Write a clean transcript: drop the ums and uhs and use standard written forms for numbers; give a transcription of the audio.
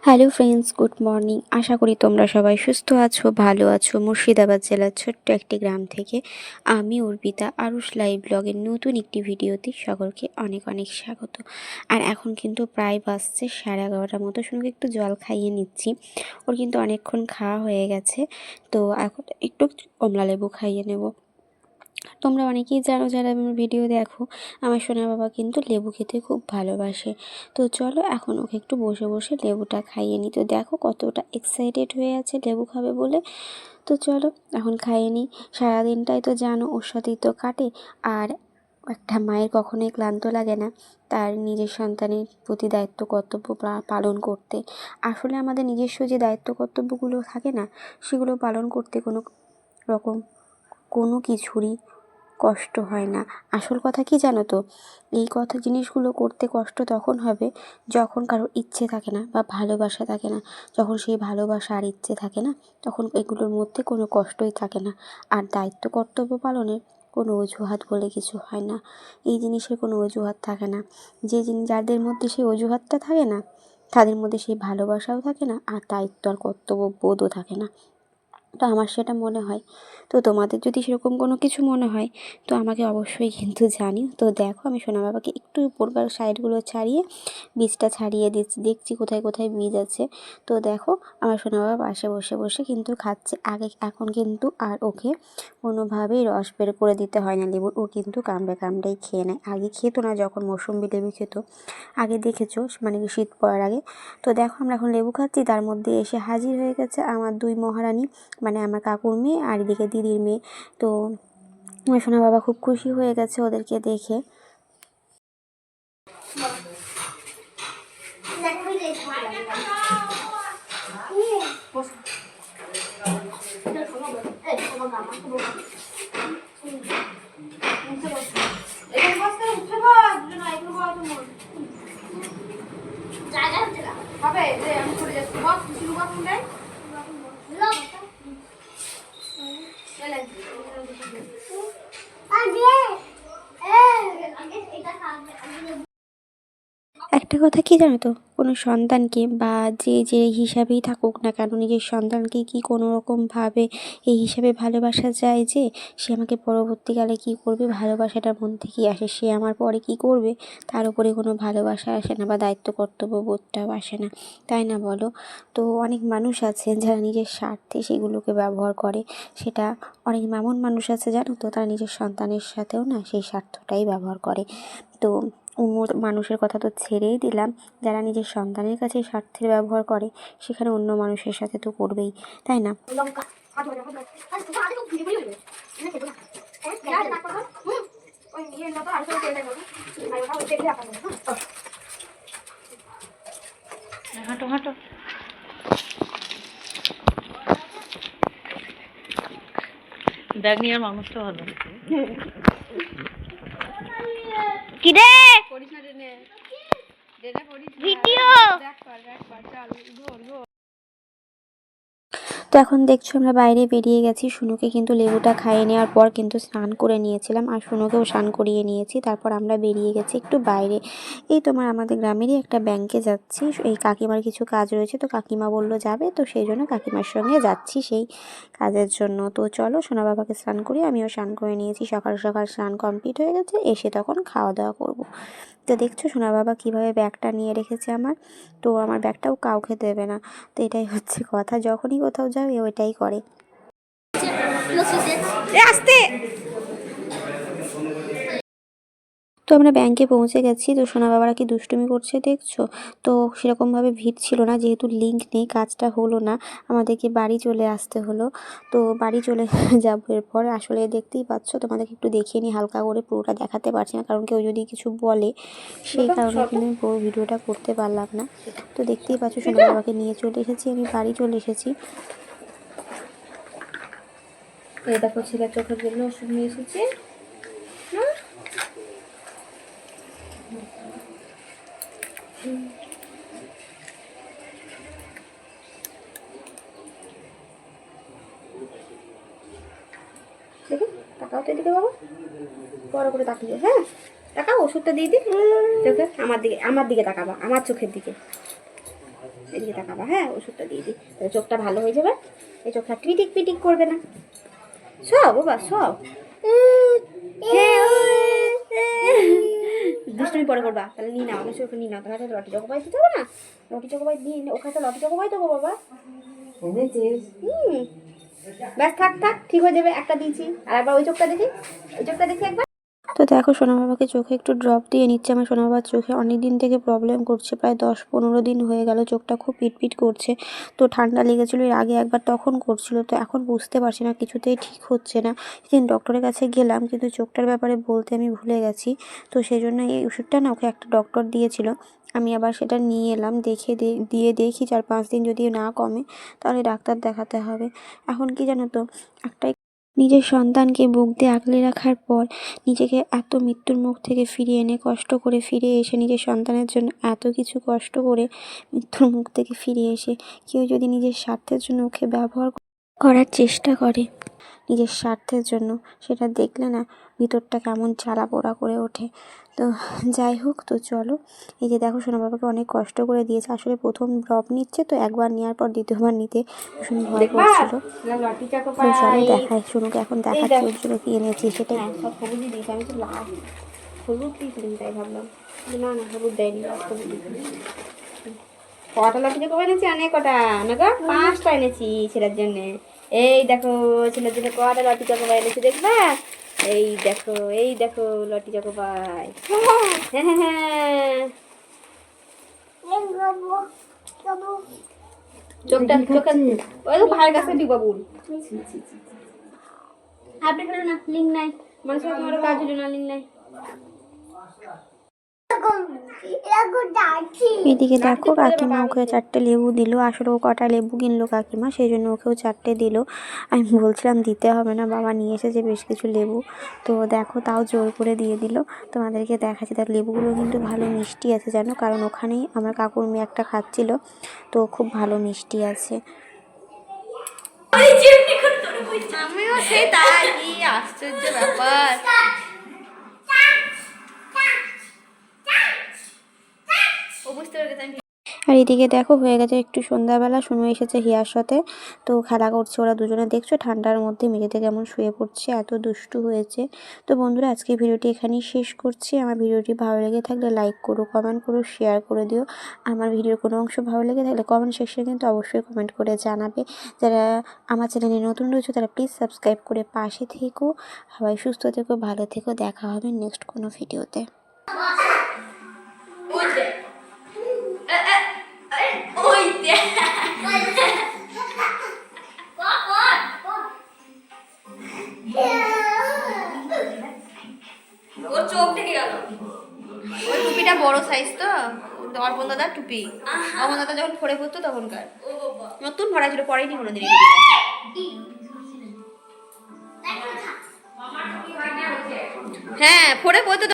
Hello friends, good morning. আশা করি তোমরা সবাই সুস্থ আছো, ভালো আছো। মুর্শিদাবাদ জেলার ছোট্ট একটি গ্রাম থেকে আমি অর্পিতা আরুষ লাইভ ব্লগের নতুন একটি ভিডিওতে সকলকে অনেক অনেক স্বাগত। আর এখন কিন্তু প্রায় বাজছে 11:30 মতো। শুনুকে একটু জল খাইয়ে নিচ্ছি, ওর কিন্তু অনেকক্ষণ খাওয়া হয়ে গেছে। তো এখন একটু কমলা লেবু খাইয়ে নেব। তোমরা অনেকেই জানো, যারা আমার ভিডিও দেখো, আমার সোনা বাবা কিন্তু লেবু খেতে খুব ভালোবাসে। তো চলো এখন ওকে একটু বসে বসে লেবুটা খাইয়ে নিই। তো দেখো কতটা এক্সাইটেড হয়ে আছে লেবু খাবে বলে। তো চলো এখন খাইয়ে নিই। সারাদিনটাই তো জানো ওর সাথেই তো কাটে। আর একটা মায়ের কখনোই ক্লান্ত লাগে না তার নিজের সন্তানের প্রতি দায়িত্ব কর্তব্য পালন করতে। আসলে আমাদের নিজস্ব যে দায়িত্ব কর্তব্যগুলো থাকে না, সেগুলো পালন করতে কোনো কিছুরই কষ্ট হয় না। আসল কথা কি জানো তো, এই জিনিসগুলো করতে কষ্ট তখন হবে যখন কারোর ইচ্ছে থাকে না বা ভালোবাসা থাকে না। যখন সেই ভালোবাসা আর ইচ্ছে থাকে না, তখন এগুলোর মধ্যে কোনো কষ্টই থাকে না। আর দায়িত্ব কর্তব্য পালনের কোনো অজুহাত বলে কিছু হয় না। এই জিনিসের কোনো অজুহাত থাকে না। যাদের মধ্যে সেই অজুহাতটা থাকে না, তাদের মধ্যে সেই ভালোবাসাও থাকে না, আর দায়িত্ব আর কর্তব্য বোধও থাকে না। তো আমার সেটা মনে হয়। তো তোমাদের যদি সেরকম কোনো কিছু মনে হয় তো আমাকে অবশ্যই কিন্তু জানিও। তো দেখো আমি সোনা বাবাকে একটু উপরকার সাইডগুলো ছাড়িয়ে বীজটা ছাড়িয়ে দিচ্ছি, দেখছি কোথায় কোথায় বীজ আছে। তো দেখো আমার সোনা বাবা পাশে বসে বসে কিন্তু খাচ্ছে। এখন কিন্তু আর ওকে কোনোভাবেই রস বের করে দিতে হয় না লেবুর, ও কিন্তু কামড়ে কামড়েই খেয়ে নেয়। আগে খেত না, যখন মৌসুম্বি লেবু খেত আগে দেখেছো, মানে শীত পড়ার আগে। তো দেখো আমরা এখন লেবু খাচ্ছি, তার মধ্যে এসে হাজির হয়ে গেছে আমার দুই মহারানী, মানে আমার কাকুর মেয়ে আর এদিকে দিদির মেয়ে। তো আমার সোনা বাবা খুব খুশি হয়ে গেছে ওদেরকে দেখে। একটা কথা কি জানো তো, কোনো সন্তানকে বা যে হিসাবেই থাকুক না কেন, নিজের সন্তানকে কি কোনো রকমভাবে এই হিসাবে ভালোবাসা যায় যে সে আমাকে পরবর্তীকালে কী করবে, ভালোবাসাটা মন থেকেই আসে। সে আমার পরে কী করবে তার উপরে কোনো ভালোবাসা আসে না বা দায়িত্ব কর্তব্য বোধটাও আসে না, তাই না বলো? তো অনেক মানুষ আছে যারা নিজের স্বার্থে সেগুলোকে ব্যবহার করে। সেটা অনেক এমন মানুষ আছে জানো তো, তারা নিজের সন্তানের সাথেও না সেই স্বার্থটাই ব্যবহার করে। তো মানুষের কথা তো ছেড়েই দিলাম, যারা নিজের সন্তানের কাছে স্বার্থের ব্যবহার করে সেখানে অন্য মানুষের সাথে তো করবেই, তাই না? হাঁটো হাঁটো। ব্যাগ নিয়ে মানুষটা ভালো কি রে ভিডিও। তো এখন দেখছো আমরা বাইরে বেরিয়ে গেছি। শুনুকে কিন্তু লেবুটা খাইয়ে নেওয়ার পর কিন্তু স্নান করে নিয়েছিলাম, আর শুনুকেও স্নান করিয়ে নিয়েছি। তারপর আমরা বেরিয়ে গেছি একটু বাইরে। এই আমাদের গ্রামেরই একটা ব্যাংকে যাচ্ছি। এই কাকিমার কিছু কাজ রয়েছে, তো কাকিমা বললো যাবে, তো সেই জন্য কাকিমার সঙ্গে যাচ্ছি সেই কাজের জন্য। তো চলো সোনা বাবাকে স্নান করি, আমিও স্নান করে নিয়েছি। সকাল সকাল স্নান কমপ্লিট হয়ে গেছে, এসে তখন খাওয়া দাওয়া করব। তো দেখছো সোনা বাবা কীভাবে ব্যাগটা নিয়ে রেখেছে আমার। তো আমার ব্যাগটাও কাউকে দেবে না। তো এটাই হচ্ছে কথা, যখনই কোথাও যাবে ওইটাই করে। আসতে তো আমরা ব্যাংকে পৌঁছে গেছি। তো সোনা বাবারা কি দুষ্টুমি করছে দেখছো। তো সেরকমভাবে ভিড় ছিল না, যেহেতু লিঙ্ক নেই কাজটা হলো না, আমাদেরকে বাড়ি চলে আসতে হলো। তো বাড়ি চলে যাবো এরপর। আসলে দেখতেই পাচ্ছ, তোমাদেরকে একটু দেখিয়ে নিই হালকা করে, পুরোটা দেখাতে পারছি না কারণ কেউ যদি কিছু বলে, সেই কারণে কিন্তু আমি পুরো ভিডিওটা করতে পারলাম না। তো দেখতেই পাচ্ছ সোনা বাবাকে নিয়ে চলে এসেছি, আমি বাড়ি চলে এসেছি। এই দেখো ছেলের চোখের জন্য ওষুধ নিয়ে এসেছি। দেখি টাকাও তো এদিকে বাবা, বড় করে তাকিয়ে, হ্যাঁ টাকা ওষুধটা দিয়ে দিই চোখে, আমার দিকে তাকাবা, আমার চোখের দিকে। এদিকে তাকাবা, হ্যাঁ ওষুধটা দিয়ে দিই, তাহলে চোখটা ভালো হয়ে যাবে। এই চোখটা টিটিক পিটিক করবে না। সব বাবা সব দুষ্টুমি পরে করবা, তাহলে নিয়ে নাও, কিছু নিয়ে নাও, তাহলে লটি চকোপাই দিতে হবে না, লটি চকোপাই দিয়ে ওখানে তো লটি চকোপাই দেবো বাবা। ব্যাস থাক থাক, ঠিক হয়ে যাবে। একটা দিয়েছি, আর একবার ওই চোখটা দেখি, ওই চোখটা দেখি একবার। তো দেখো সোনা বাবাকে চোখে একটু ড্রপ দিয়ে নিচ্ছে। আমার সোনা বাবার চোখে অনেক দিন থেকে প্রবলেম করছে, প্রায় 10-15 দিন হয়ে গেল চোখটা খুব পিটপিট করছে। তো ঠান্ডা লেগেছিলো এর আগে একবার, তখন করছিল। তো এখন বুঝতে পারছি না, কিছুতেই ঠিক হচ্ছে না। সেদিন ডক্টরের কাছে গেলাম, কিন্তু চোখটার ব্যাপারে বলতে আমি ভুলে গেছি। তো সেই জন্য এই ওষুধটা না ওকে একটা ডক্টর দিয়েছিল, আমি আবার সেটা নিয়ে এলাম। দিয়ে দেখি 4-5 দিন যদি না কমে তাহলে ডাক্তার দেখাতে হবে। এখন কি জানো তো, একটাই, নিজের সন্তানকে বুক দিয়ে আগলে রাখার পর নিজেকে এত মৃত্যুর মুখ থেকে ফিরিয়ে এনে কষ্ট করে ফিরে এসে নিজের সন্তানের জন্য এত কিছু কষ্ট করে মৃত্যুর মুখ থেকে ফিরিয়ে এসে কেউ যদি নিজের স্বার্থের জন্য ওকে ব্যবহার করার চেষ্টা করে, নিজের স্বার্থের জন্য, সেটা দেখলে না ভিতরটা কেমন জ্বালা পোড়া করে ওঠে। তো যাই হোক, তো চলো। এই যে দেখো সোনা বাবাকে অনেক কষ্ট করে দিয়েছে, আসলে প্রথম ড্রপ নিচ্ছে তো, একবার নেওয়ার পর দ্বিতীয়বার নিতে ভীষণ ভয় করছিল। তো চলো দেখাই, সোনুকে এখন দেখাচ্ছি ওর জন্য কি এনেছি সেটাই। হ্যাঁ সব হলুদই দিয়েছি, আমি তো লাল হলুদ দিয়েছিলাম তাই ভাবলাম, না না হলুদ দেয়নি, হলুদ দিয়েছি। কটা লটি চকোপাই এনেছি, অনেক কটা না গো, 5টা এনেছি ছেলের জন্যে। এই দেখো ছেলের জন্য কটা লটি চকোপাই এনেছি দেখবা, এই দেখো লটি চকোপাই। হ্যাঁ হ্যাঁ হ্যাঁ, চোখটা চোখে ওই তো ভাইয়ের কাছে দিব বাবুল। আপনি ফেলো না, লিঙ্ক নাই মানুষের, তোমার কাজ হলো না, লিঙ্ক নাই। এদিকে দেখো কাকিমা ওকে 4টে লেবু দিল, আসলে ও কটা লেবু কিনলো কাকিমা, সেই জন্য ওকেও 4টে দিল। আমি বলছিলাম দিতে হবে না, বাবা নিয়ে এসেছে বেশ কিছু লেবু। তো দেখো তাও জোর করে দিয়ে দিল। তোমাদেরকে দেখাচ্ছি, তার লেবুগুলো কিন্তু ভালো মিষ্টি আছে জানো, কারণ ওখানেই আমার কাকুর মেয়ে একটা খাচ্ছিল, তো খুব ভালো মিষ্টি আছে। আমিও সেই তাই, কি আশ্চর্য ব্যাপার। ও বুঝতে পেরে গেছে আমি। আর এদিকে দেখো হয়ে গেছে একটু সন্ধ্যাবেলা, শুনু এসেছে হিয়ার সাথে, তো খেলা করছে ওরা দুজনে, দেখছো ঠান্ডার মধ্যে মেঝেতে কেমন শুয়ে পড়ছে, এত দুষ্টু হয়েছে। তো বন্ধুরা আজকে ভিডিওটি এখানেই শেষ করছি। আমার ভিডিওটি ভালো লেগে থাকলে লাইক করো, কমেন্ট করো, শেয়ার করে দিও। আমার ভিডিওর কোনো অংশ ভালো লেগে থাকলে কমেন্ট সেকশনে কিন্তু অবশ্যই কমেন্ট করে জানাবে। যারা আমার চ্যানেলে নতুন রয়েছে তারা প্লিজ সাবস্ক্রাইব করে পাশে থেকো। সবাই সুস্থ থেকো, ভালো থেকো, দেখা হবে নেক্সট কোনো ভিডিওতে। ওর চোখ থেকে গেল। ওই টুপিটা বড় সাইজ তো, অর্পণ দাদার টুপি, অর্পণ দাদা যখন ফোড়ে পড়তো তখনকার, নতুন ভরা ছিল, পরেই নি কোনোদিন এই টুপিটা। হ্যাঁ ফোড়ে পড়তো।